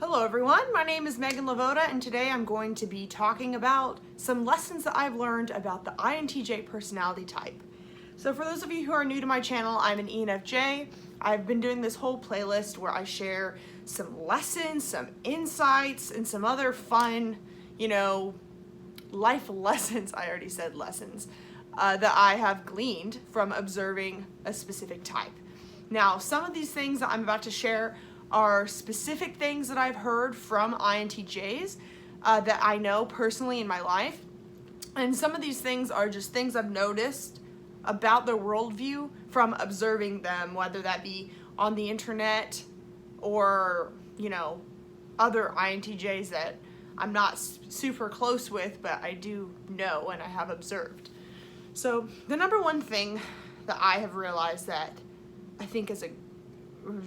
Hello everyone, my name is Meghan LeVota and today I'm going to be talking about some lessons that I've learned about the INTJ personality type. So for those of you who are new to my channel, I'm an ENFJ. I've been doing this whole playlist where I share some lessons, some insights, and some other fun, life lessons, I already said lessons, that I have gleaned from observing a specific type. Now, some of these things that I'm about to share are specific things that I've heard from INTJs that I know personally in my life. And some of these things are just things I've noticed about their worldview from observing them, whether that be on the internet or, other INTJs that I'm not super close with, but I do know and I have observed. So the number one thing that I have realized that I think is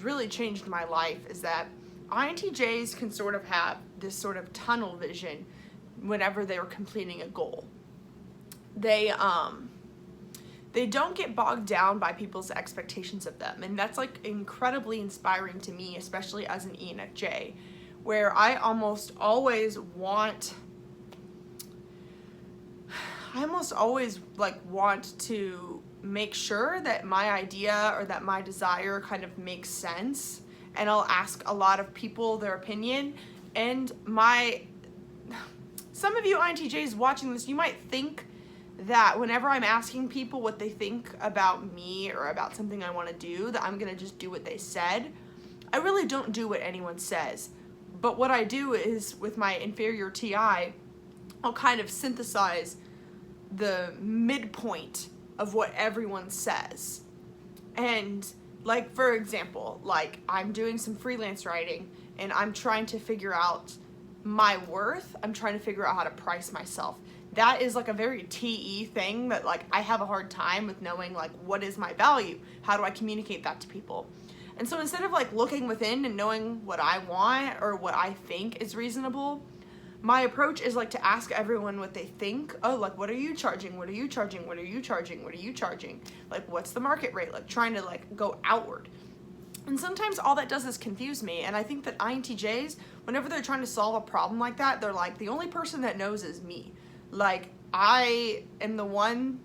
really changed my life is that INTJs can sort of have this sort of tunnel vision whenever they're completing a goal. They don't get bogged down by people's expectations of them, and that's like incredibly inspiring to me, especially as an ENFJ, where I almost always want to make sure that my idea or that my desire kind of makes sense, and I'll ask a lot of people their opinion. And some of you INTJs watching this, you might think that whenever I'm asking people what they think about me or about something I want to do, that I'm gonna just do what they said. I really don't do what anyone says, but what I do is, with my inferior TI, I'll kind of synthesize the midpoint of what everyone says. And like, for example, like I'm doing some freelance writing and I'm trying to figure out my worth. I'm trying to figure out how to price myself. That is like a very TE thing that like I have a hard time with knowing, like, what is my value? How do I communicate that to people? And so instead of like looking within and knowing what I want or what I think is reasonable, my approach is like to ask everyone what they think. Oh, like, what are you charging? What are you charging? What are you charging? What are you charging? Like, what's the market rate? Like, trying to like go outward. And sometimes all that does is confuse me. And I think that INTJs, whenever they're trying to solve a problem like that, they're like, the only person that knows is me. Like, I am the one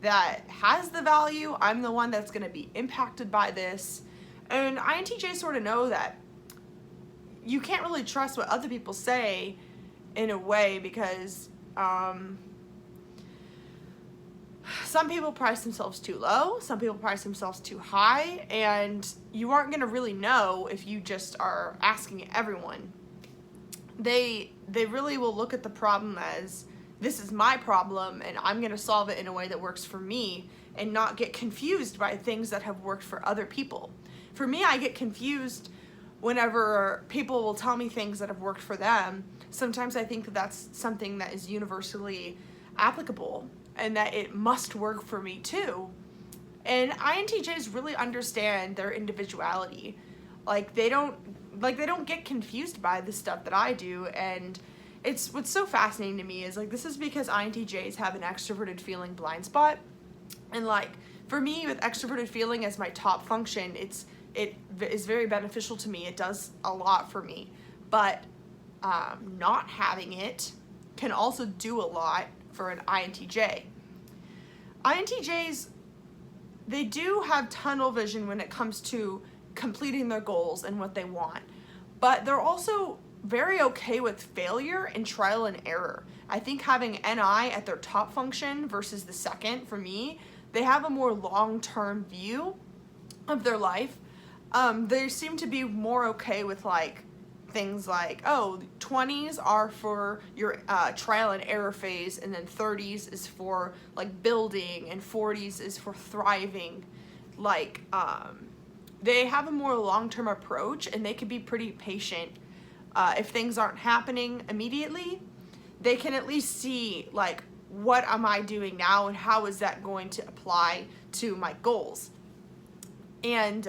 that has the value. I'm the one that's going to be impacted by this. And INTJs sort of know that you can't really trust what other people say in a way, because some people price themselves too low, some people price themselves too high, and you aren't going to really know if you just are asking everyone. They really will look at the problem as, this is my problem and I'm going to solve it in a way that works for me, and not get confused by things that have worked for other people. For me, I get confused whenever people will tell me things that have worked for them. Sometimes I think that that's something that is universally applicable and that it must work for me too. And INTJs really understand their individuality. Like, they don't get confused by the stuff that I do. And what's so fascinating to me is, like, this is because INTJs have an extroverted feeling blind spot. And like, for me, with extroverted feeling as my top function, it is very beneficial to me. It does a lot for me. But not having it can also do a lot for an INTJ. INTJs, they do have tunnel vision when it comes to completing their goals and what they want, but they're also very okay with failure and trial and error. I think having NI at their top function versus the second, for me, they have a more long-term view of their life. They seem to be more okay with like things like, oh, 20s are for your trial and error phase, and then 30s is for like building, and 40s is for thriving. Like, they have a more long-term approach, and they can be pretty patient. If things aren't happening immediately, they can at least see, like, what am I doing now and how is that going to apply to my goals? And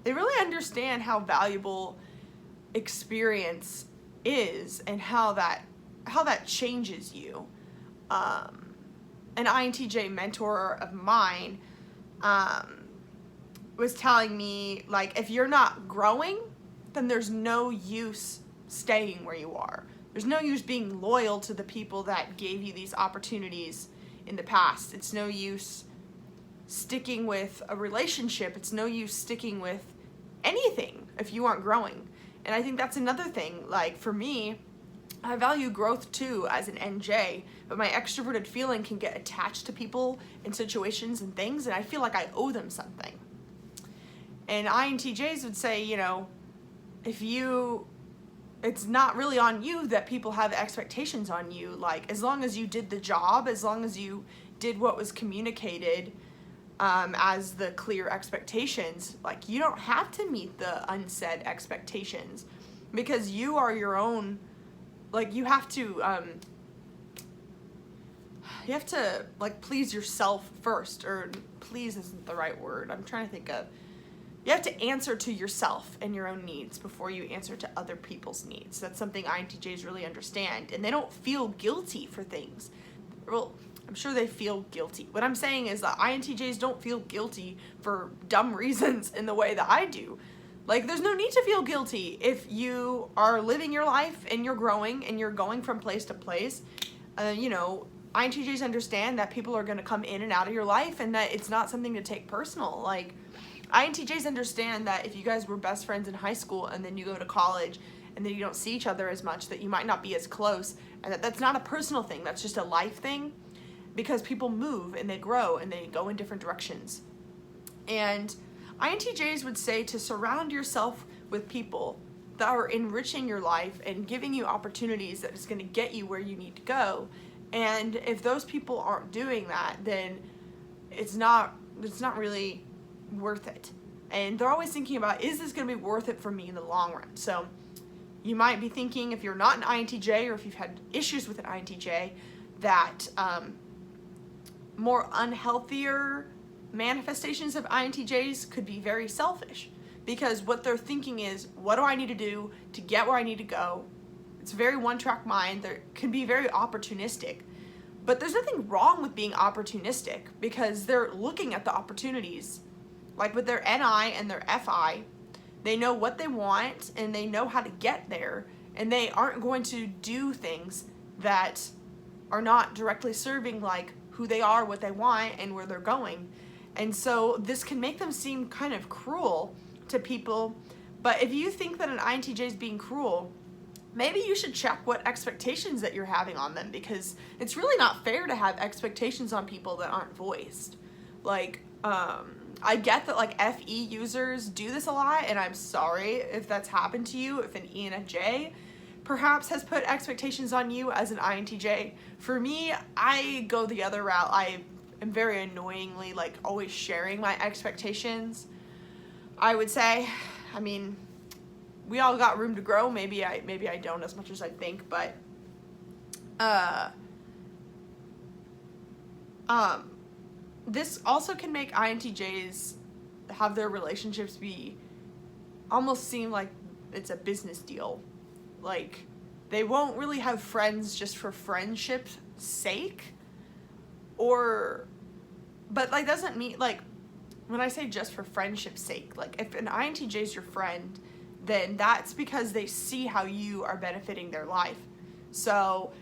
they really understand how valuable experience is and how that changes you. An INTJ mentor of mine was telling me, like, if you're not growing, then there's no use staying where you are. There's no use being loyal to the people that gave you these opportunities in the past. It's no use sticking with a relationship. It's no use sticking with anything if you aren't growing. And I think that's another thing. Like for me, I value growth too as an NJ, but my extroverted feeling can get attached to people and situations and things, and I feel like I owe them something. And INTJs would say, you know, it's not really on you that people have expectations on you. Like, as long as you did the job, as long as you did what was communicated as the clear expectations, like, you don't have to meet the unsaid expectations, because you are your own, like, you have to like please yourself first, or please isn't the right word. I'm trying to think of, you have to answer to yourself and your own needs before you answer to other people's needs. That's something INTJs really understand, and they don't feel guilty for things. Well, I'm sure they feel guilty. What I'm saying is that INTJs don't feel guilty for dumb reasons in the way that I do. Like, there's no need to feel guilty if you are living your life and you're growing and you're going from place to place. You know, INTJs understand that people are going to come in and out of your life, and that it's not something to take personal. Like, INTJs understand that if you guys were best friends in high school and then you go to college and then you don't see each other as much, that you might not be as close, and that's not a personal thing, that's just a life thing, because people move and they grow and they go in different directions. And INTJs would say to surround yourself with people that are enriching your life and giving you opportunities that is going to get you where you need to go. And if those people aren't doing that, then it's not really worth it. And they're always thinking about, is this going to be worth it for me in the long run? So you might be thinking, if you're not an INTJ, or if you've had issues with an INTJ, that more unhealthier manifestations of INTJs could be very selfish, because what they're thinking is, what do I need to do to get where I need to go? It's very one-track mind. They can be very opportunistic, but there's nothing wrong with being opportunistic, because they're looking at the opportunities. Like with their NI and their FI, they know what they want and they know how to get there, and they aren't going to do things that are not directly serving like who they are, what they want, and where they're going. And so this can make them seem kind of cruel to people. But if you think that an INTJ is being cruel, maybe you should check what expectations that you're having on them, because it's really not fair to have expectations on people that aren't voiced. Like, I get that like FE users do this a lot, and I'm sorry if that's happened to you, if an ENFJ perhaps has put expectations on you as an INTJ. For me, I go the other route. I am very annoyingly like always sharing my expectations, I would say. I mean, we all got room to grow. Maybe I don't as much as I think, but this also can make INTJs have their relationships be almost seem like it's a business deal. Like, they won't really have friends just for friendship's sake, but like, doesn't mean, like, when I say just for friendship's sake, like, if an INTJ is your friend, then that's because they see how you are benefiting their life. So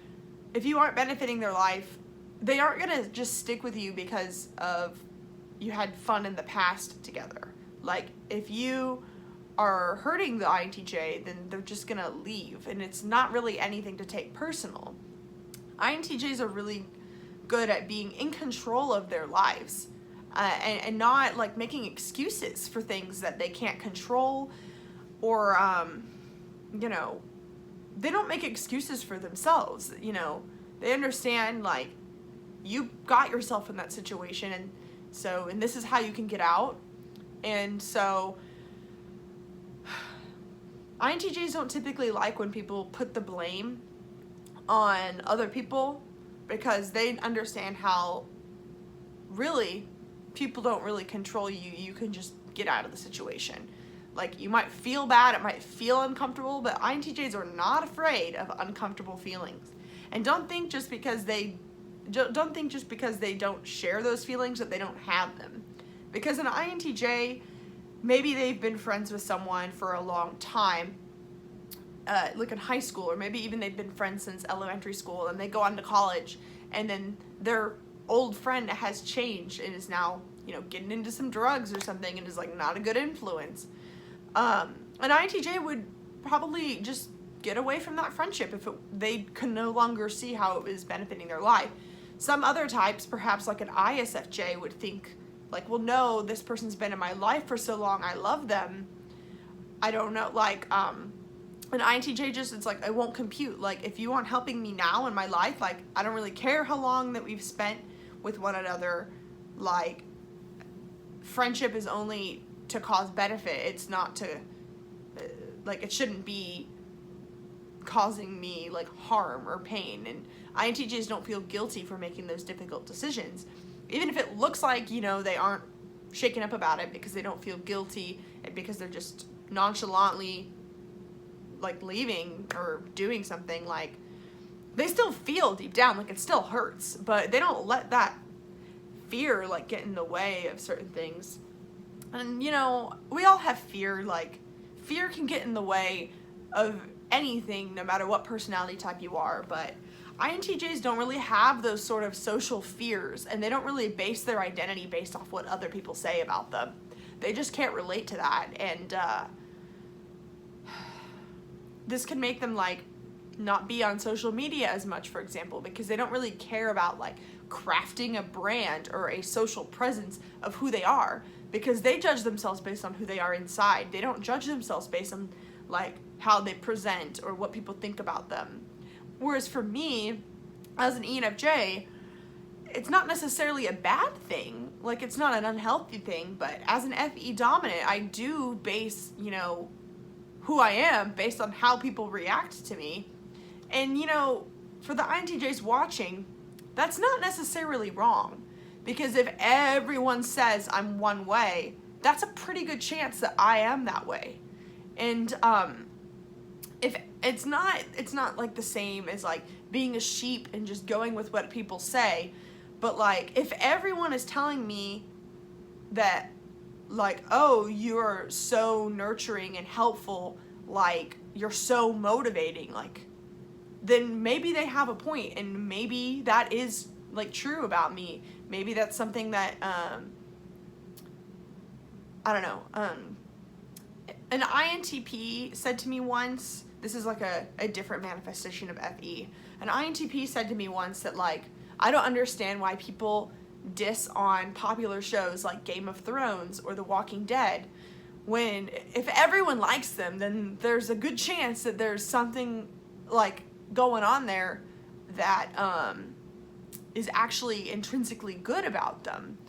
if you aren't benefiting their life, they aren't gonna just stick with you because of you had fun in the past together. Like, if you are hurting the INTJ, then they're just gonna leave, and it's not really anything to take personal. INTJs are really good at being in control of their lives, and not like making excuses for things that they can't control, or you know, they don't make excuses for themselves. You know, they understand, like, you got yourself in that situation, and this is how you can get out. And so INTJs don't typically like when people put the blame on other people, because they understand how really people don't really control you. You can just get out of the situation. Like, you might feel bad, it might feel uncomfortable, but INTJs are not afraid of uncomfortable feelings. And don't think just because they don't share those feelings that they don't have them. Because an INTJ maybe they've been friends with someone for a long time, like in high school, or maybe even they've been friends since elementary school, and they go on to college, and then their old friend has changed and is now, you know, getting into some drugs or something, and is like not a good influence. An INTJ would probably just get away from that friendship if they can no longer see how it is benefiting their life. Some other types, perhaps like an ISFJ, would think like, well, no, this person's been in my life for so long, I love them. I don't know, like, an INTJ just, it's like, I won't compute. Like, if you aren't helping me now in my life, like, I don't really care how long that we've spent with one another. Like, friendship is only to cause benefit. It's not to, like, it shouldn't be causing me, like, harm or pain. And INTJs don't feel guilty for making those difficult decisions. Even if it looks like, you know, they aren't shaken up about it because they don't feel guilty and because they're just nonchalantly, like, leaving or doing something, like, they still feel deep down, like, it still hurts, but they don't let that fear, like, get in the way of certain things. And, you know, we all have fear. Like, fear can get in the way of anything, no matter what personality type you are, but INTJs don't really have those sort of social fears, and they don't really base their identity based off what other people say about them. They just can't relate to that, and this can make them, like, not be on social media as much, for example, because they don't really care about, like, crafting a brand or a social presence of who they are, because they judge themselves based on who they are inside. They don't judge themselves based on, like, how they present or what people think about them. Whereas for me, as an ENFJ, it's not necessarily a bad thing. Like, it's not an unhealthy thing, but as an FE dominant, I do base, you know, who I am based on how people react to me. And, you know, for the INTJs watching, that's not necessarily wrong. Because if everyone says I'm one way, that's a pretty good chance that I am that way. And, if it's not like the same as, like, being a sheep and just going with what people say, but, like, if everyone is telling me that, like, oh, you're so nurturing and helpful, like, you're so motivating, like, then maybe they have a point, and maybe that is, like, true about me. Maybe that's something that, I don't know, an INTP said to me once, this is like a different manifestation of FE. An INTP said to me once that, like, I don't understand why people diss on popular shows like Game of Thrones or The Walking Dead, when if everyone likes them, then there's a good chance that there's something, like, going on there that is actually intrinsically good about them.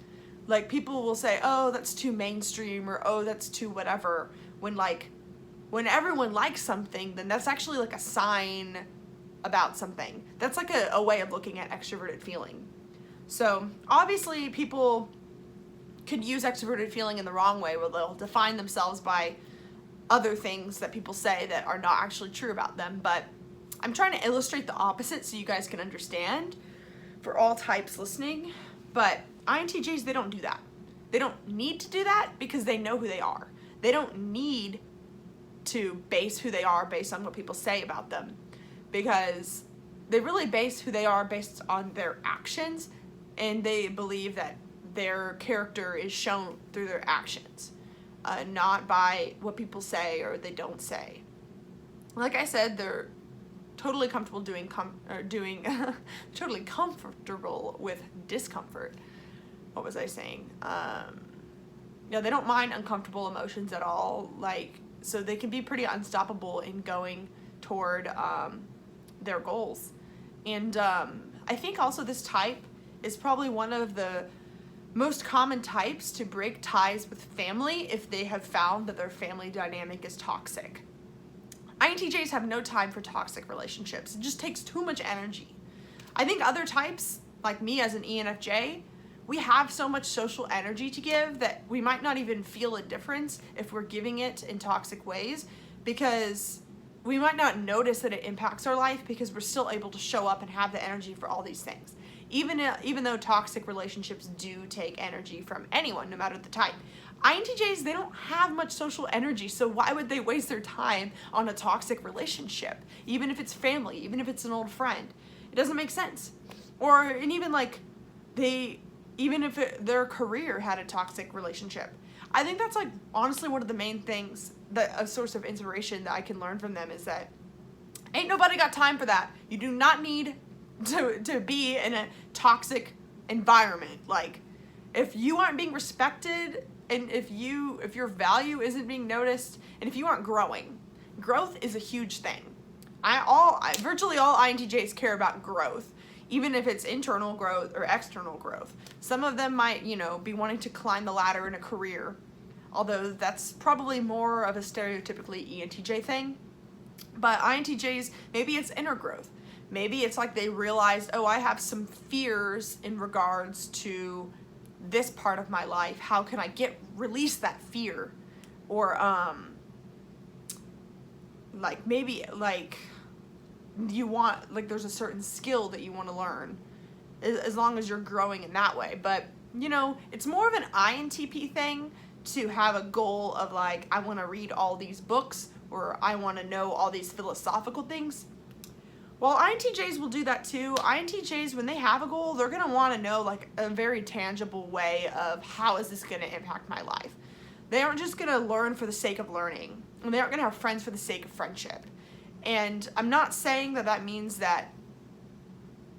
Like, people will say, oh, that's too mainstream, or oh, that's too whatever, when, like, when everyone likes something, then that's actually, like, a sign about something. That's like a way of looking at extroverted feeling. So obviously people could use extroverted feeling in the wrong way, where they'll define themselves by other things that people say that are not actually true about them. But I'm trying to illustrate the opposite so you guys can understand for all types listening. But INTJs, they don't do that. They don't need to do that because they know who they are. They don't need to base who they are based on what people say about them, because they really base who they are based on their actions, and they believe that their character is shown through their actions, not by what people say or they don't say. Like I said, they're totally comfortable totally comfortable with discomfort. What was I saying? Yeah, they don't mind uncomfortable emotions at all. Like, so they can be pretty unstoppable in going toward their goals. And I think also this type is probably one of the most common types to break ties with family if they have found that their family dynamic is toxic. INTJs have no time for toxic relationships. It just takes too much energy. I think other types, like me as an ENFJ, we have so much social energy to give that we might not even feel a difference if we're giving it in toxic ways, because we might not notice that it impacts our life because we're still able to show up and have the energy for all these things. Even though toxic relationships do take energy from anyone, no matter the type. INTJs, they don't have much social energy, so why would they waste their time on a toxic relationship? Even if it's family, even if it's an old friend. It doesn't make sense. And even like, even if their career had a toxic relationship. I think that's like, honestly, one of the main things, that a source of inspiration that I can learn from them is that ain't nobody got time for that. You do not need to be in a toxic environment. Like, if you aren't being respected, and if your value isn't being noticed, and if you aren't growing, growth is a huge thing. Virtually all INTJs care about growth, even if it's internal growth or external growth. Some of them might, be wanting to climb the ladder in a career, although that's probably more of a stereotypically ENTJ thing. But INTJs, maybe it's inner growth. Maybe it's like they realized, oh, I have some fears in regards to this part of my life. How can I release that fear? Or like maybe like you want, like there's a certain skill that you want to learn, as long as you're growing in that way. But it's more of an INTP thing to have a goal of like, I want to read all these books, or I want to know all these philosophical things. While INTJs will do that too, INTJs, when they have a goal, they're going to want to know like a very tangible way of how is this going to impact my life. They aren't just going to learn for the sake of learning, and they aren't going to have friends for the sake of friendship. And I'm not saying that means that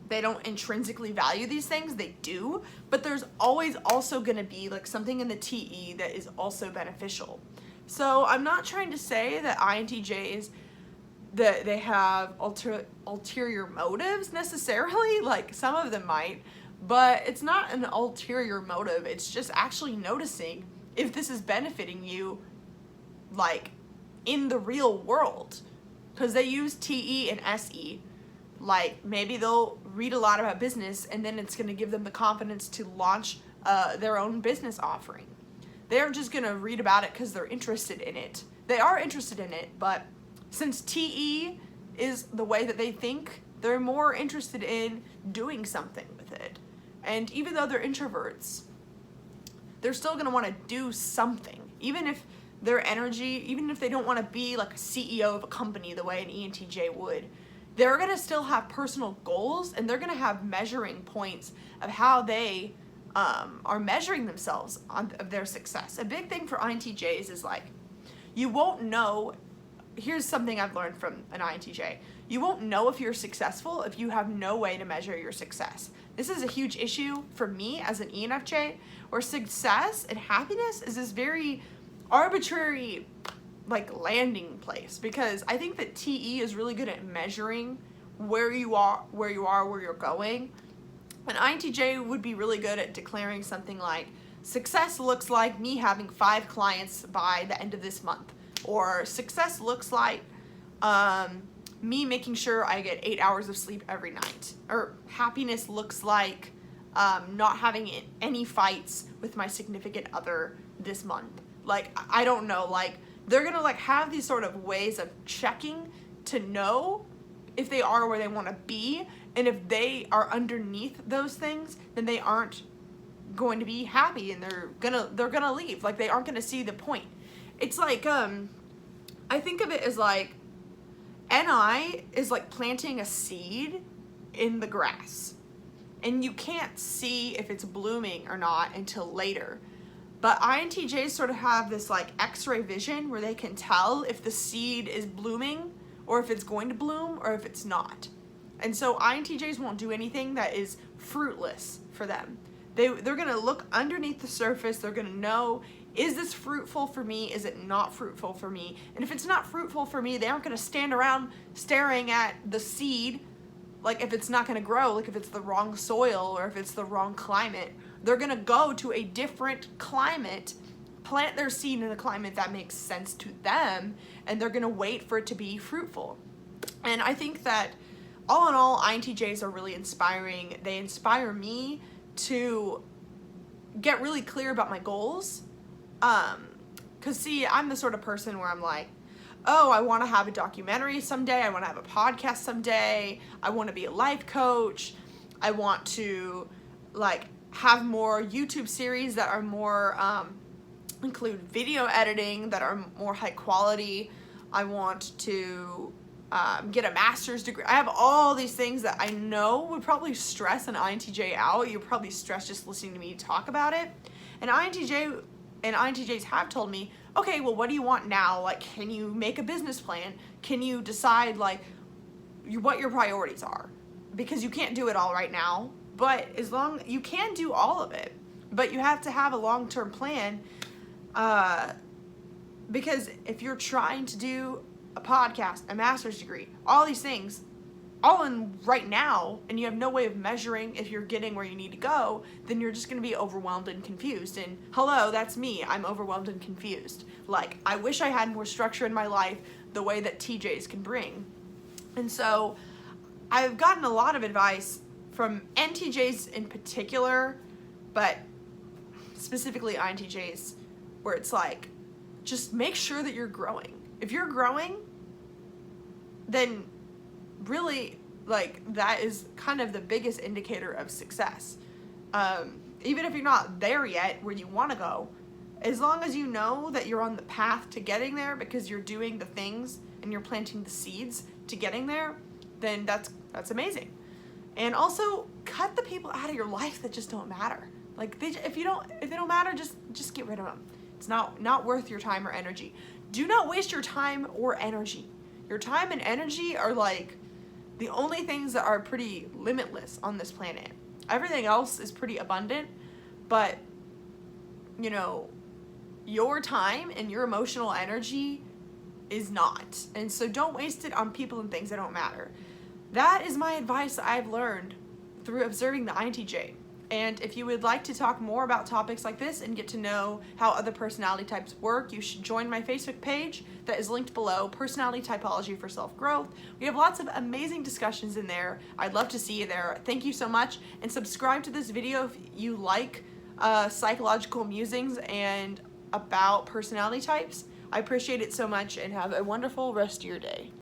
they don't intrinsically value these things. They do, but there's always also going to be like something in the TE that is also beneficial. So I'm not trying to say that INTJs, that they have ulterior motives necessarily. Like, some of them might, but it's not an ulterior motive. It's just actually noticing if this is benefiting you, like, in the real world. Because they use TE and SE. Like, maybe they'll read a lot about business, and then it's going to give them the confidence to launch their own business offering. They aren't just going to read about it because they're interested in it. They are interested in it, but since TE is the way that they think, they're more interested in doing something with it. And even though they're introverts, they're still going to want to do something. Even if their energy, even if they don't want to be like a CEO of a company the way an ENTJ would, they're going to still have personal goals, and they're going to have measuring points of how they are measuring themselves of their success. A big thing for INTJs is like, you won't know. Here's something I've learned from an INTJ. You won't know if you're successful if you have no way to measure your success. This is a huge issue for me as an ENFJ, where success and happiness is this very arbitrary like landing place, because I think that TE is really good at measuring where you're going. An INTJ would be really good at declaring something like, success looks like me having 5 clients by the end of this month. Or success looks like me making sure I get 8 hours of sleep every night. Or happiness looks like not having any fights with my significant other this month. Like, I don't know, like, they're gonna like have these sort of ways of checking to know if they are where they want to be, and if they are underneath those things, then they aren't going to be happy, and they're gonna leave. Like, they aren't gonna see the point. It's like, I think of it as like, NI is like planting a seed in the grass, and you can't see if it's blooming or not until later. But INTJs sort of have this like X-ray vision where they can tell if the seed is blooming, or if it's going to bloom, or if it's not. And so INTJs won't do anything that is fruitless for them. They're gonna look underneath the surface. They're gonna know, is this fruitful for me? Is it not fruitful for me? And if it's not fruitful for me, they aren't gonna stand around staring at the seed, like if it's not gonna grow, like if it's the wrong soil or if it's the wrong climate. They're gonna go to a different climate, plant their seed in a climate that makes sense to them, and they're gonna wait for it to be fruitful. And I think that all in all, INTJs are really inspiring. They inspire me to get really clear about my goals. Cause see, I'm the sort of person where I'm like, oh, I want to have a documentary someday. I want to have a podcast someday. I want to be a life coach. I want to like have more YouTube series that are more include video editing that are more high quality. I want to get a master's degree. I have all these things that I know would probably stress an INTJ out. You're probably stressed just listening to me talk about it. And INTJs have told me, okay, well, what do you want now? Like, can you make a business plan? Can you decide, like, what your priorities are? Because you can't do it all right now, but you can do all of it, but you have to have a long-term plan, because if you're trying to do a podcast, a master's degree, all these things, all in right now, and you have no way of measuring if you're getting where you need to go, then you're just going to be overwhelmed and confused. And hello, that's me. I'm overwhelmed and confused. Like, I wish I had more structure in my life the way that TJs can bring. And so I've gotten a lot of advice from NTJs in particular, but specifically INTJs, where it's like, just make sure that you're growing. If you're growing, then really, like, that is kind of the biggest indicator of success. Even if you're not there yet where you want to go, as long as you know that you're on the path to getting there because you're doing the things and you're planting the seeds to getting there, then that's amazing. And also, cut the people out of your life that just don't matter. Like, if they don't matter, just get rid of them. It's not worth your time or energy. Do not waste your time or energy. Your time and energy are like the only things that are pretty limitless on this planet. Everything else is pretty abundant, but you know, your time and your emotional energy is not. And so don't waste it on people and things that don't matter. That is my advice I've learned through observing the INTJ. And if you would like to talk more about topics like this and get to know how other personality types work, you should join my Facebook page that is linked below, Personality Typology for Self-Growth. We have lots of amazing discussions in there. I'd love to see you there. Thank you so much, and subscribe to this video if you like psychological musings and about personality types. I appreciate it so much, and have a wonderful rest of your day.